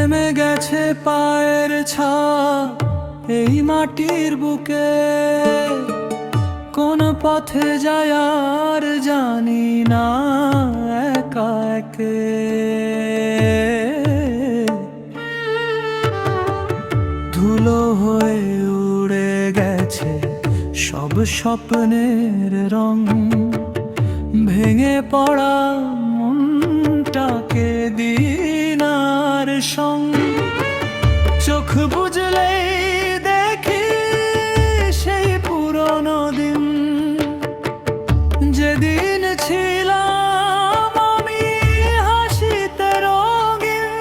থেমে গেছে পায়ের ছাপ এই মাটির বুকে, কোন পথে যায় আর জানি না, একা একে। ধুলো হয়ে উড়ে গেছে সব স্বপ্নের রং, ভেঙে পড়া মনটাকে দিন আর সং। চোখ বুঝলেই দেখি সেই পুরনো দিন, যেদিন ছিলাম আমি হাসিতে রঙিন।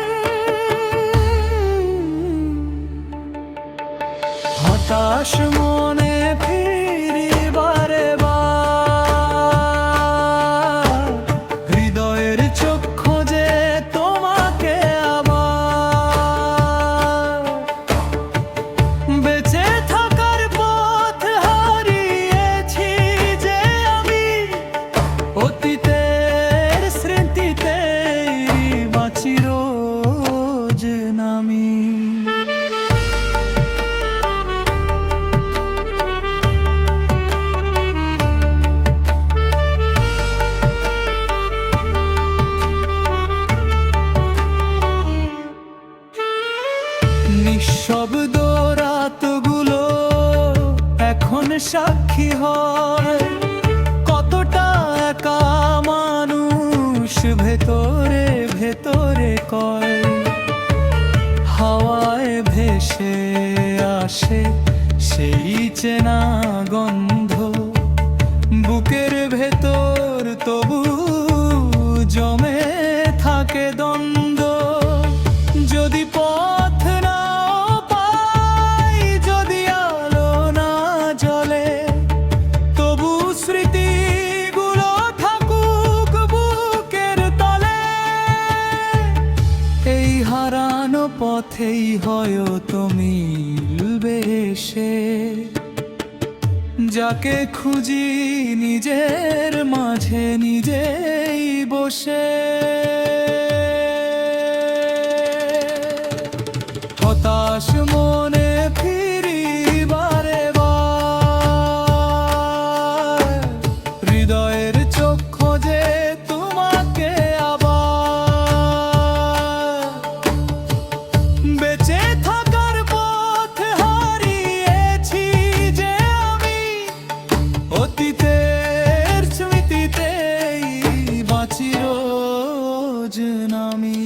হতাশ মনে ফিরি বারে বার, হৃদয়ের চোখ খোঁজে তোমাকে আবার। বেঁচে থাকার পথ হারিয়েছি যে আমি, অতীতের স্মৃতিতে বাঁচি রোজ নামি। নিঃশব্দ রাতগুলো এখন সাক্ষী হয়, কতটা একা মানুষ ভেতরে ভেতরে কয়। হাওয়ায় ভেসে আসে সেই চেনা গন্ধ, বুকের ভেতর তবু জমে থাকে দ্বন্দ্ব। যদি পথ নাও পাই, যদি আলো না জ্বলে, তবু স্মৃতিগুলো থাকুক বুকের তলে। এই হারানো পথেই হয়তো মিলবে সে, যাকে খুঁজি নিজের মাঝে নিজেই বসে। হতাশ মনে ফিরি বারে বার, হৃদয়ের চোখ খোঁজে তোমাকে আবার। বেঁচে থাকার পথ হারিয়েছি যে আমি, অতীতের স্মৃতিতেই বাঁচি রোজ নামি।